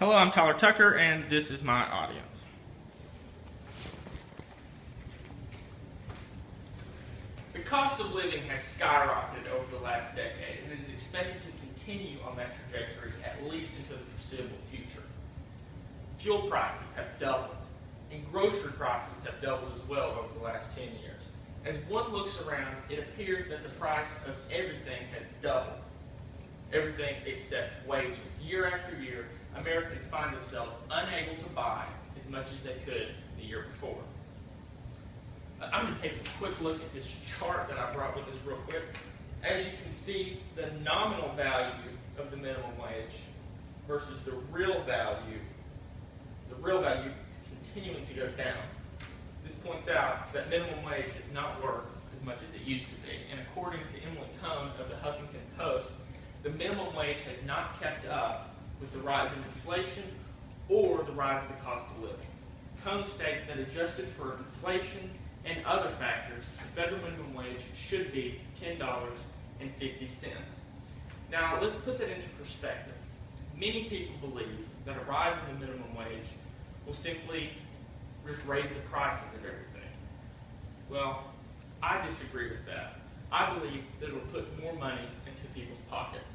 Hello, I'm Tyler Tucker, and this is my audience. The cost of living has skyrocketed over the last decade, and it is expected to continue on that trajectory at least into the foreseeable future. Fuel prices have doubled, and grocery prices have doubled as well over the last 10 years. As one looks around, it appears that the price of everything has doubled. Everything except wages. Year after year, Americans find themselves unable to buy as much as they could the year before. I'm going to take a quick look at this chart that I brought with us real quick. As you can see, the nominal value of the minimum wage versus the real value is continuing to go down. This points out that minimum wage is not worth as much as it used to be. And according to Emily Cohn of the Huffington Post, the minimum wage has not kept up with the rise in inflation or the rise of the cost of living. Cohn states that adjusted for inflation and other factors, the federal minimum wage should be $10.50. Now, let's put that into perspective. Many people believe that a rise in the minimum wage will simply raise the prices of everything. Well, I disagree with that. I believe that it will put more money into people's pockets.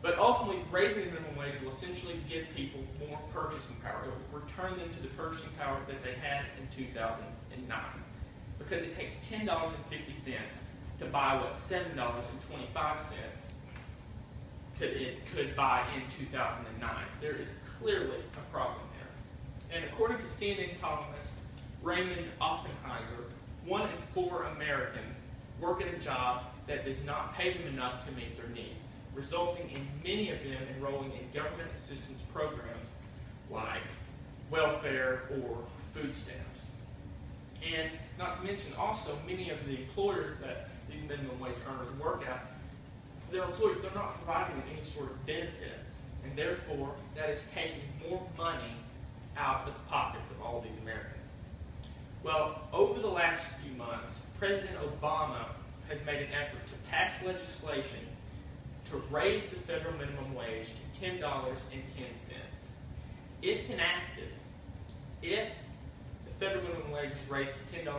But ultimately, raising the minimum wage will essentially give people more purchasing power. It will return them to the purchasing power that they had in 2009. Because it takes $10.50 to buy what $7.25 could buy in 2009. There is clearly a problem there. And according to CNN columnist Raymond Offenheiser, 1 in 4 Americans work at a job that does not pay them enough to meet their needs, resulting in many of them enrolling in government assistance programs like welfare or food stamps. And not to mention also many of the employers that these minimum wage earners work at, they're not providing them any sort of benefits, and therefore that is taking more money out of the pockets of all of these Americans. Well, over the last few months, President Obama has made an effort to pass legislation to raise the federal minimum wage to $10.10. If enacted, if the federal minimum wage is raised to $10.10,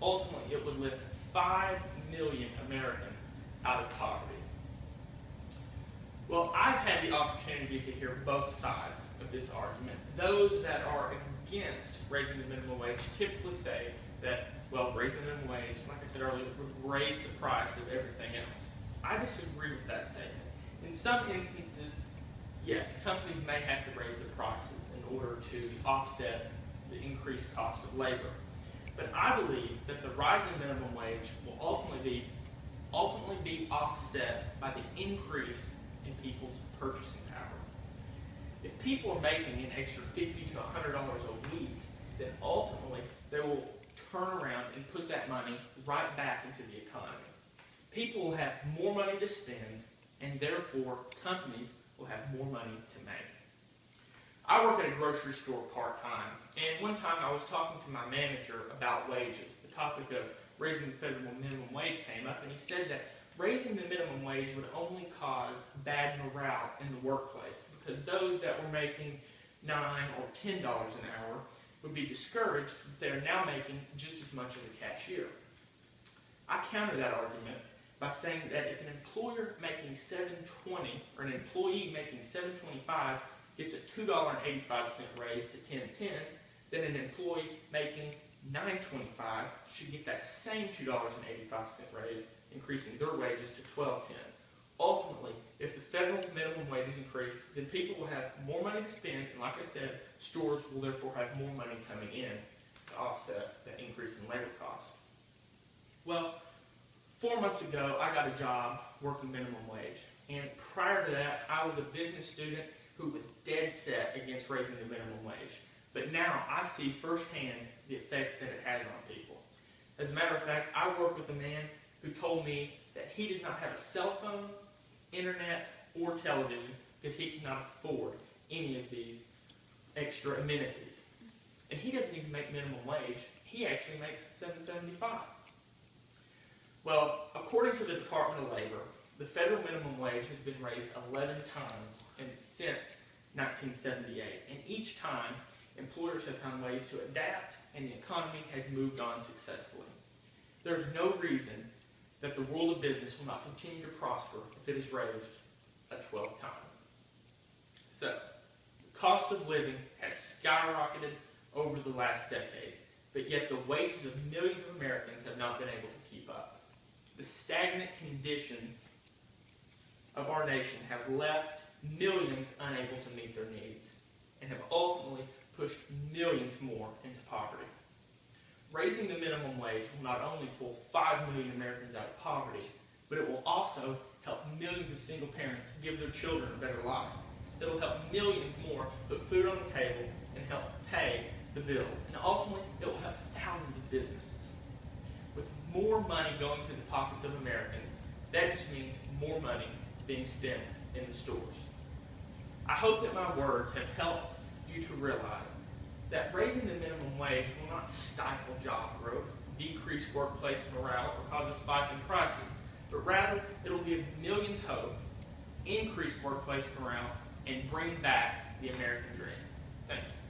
ultimately it would lift 5 million Americans out of poverty. Well, I've had the opportunity to hear both sides of this argument. Those that are against raising the minimum wage typically say that, well, raising the minimum wage, like I said earlier, would raise the price of everything else. I disagree with that statement. In some instances, yes, companies may have to raise their prices in order to offset the increased cost of labor. But I believe that the rise in minimum wage will ultimately be offset by the increase in people's purchasing power. If people are making an extra $50 to $100 a week, then ultimately they will turn around and put that money right back into the economy. People will have more money to spend, and therefore companies will have more money to make. I work at a grocery store part-time, and one time I was talking to my manager about wages. The topic of raising the federal minimum wage came up, and he said that raising the minimum wage would only cause bad morale in the workplace, because those that were making $9 or $10 an hour would be discouraged that they are now making just as much as a cashier. I counter that argument by saying that if an employer making $7.20 or an employee making $7.25 gets a $2.85 raise to $10.10, then an employee making $9.25 should get that same $2.85 raise, increasing their wages to $12.10. Ultimately, if the federal minimum wage is increased, then people will have more money to spend, and like I said, stores will therefore have more money coming in to offset that increase in labor costs. Well, 4 months ago, I got a job working minimum wage, and prior to that, I was a business student who was dead set against raising the minimum wage. But now I see firsthand the effects that it has on people. As a matter of fact, I work with a man who told me that he does not have a cell phone, internet, or television because he cannot afford any of these extra amenities. And he doesn't even make minimum wage. He actually makes $7.75. Well, according to the Department of Labor, the federal minimum wage has been raised 11 times since 1978. And each time, employers have found ways to adapt, and the economy has moved on successfully. There's no reason that the world of business will not continue to prosper if it is raised a 12th time. So, the cost of living has skyrocketed over the last decade, but yet the wages of millions of Americans have not been able to keep up. The stagnant conditions of our nation have left millions unable to meet their needs and have ultimately pushed millions more into poverty. Raising the minimum wage will not only pull 5 million Americans out of poverty, but it will also help millions of single parents give their children a better life. It will help millions more put food on the table and help pay the bills. And ultimately, it will help thousands of businesses. With more money going to the pockets of Americans, that just means more money being spent in the stores. I hope that my words have helped you to realize that raising the minimum wage will not stifle job growth, decrease workplace morale, or cause a spike in prices, but rather it will give millions hope, increase workplace morale, and bring back the American dream. Thank you.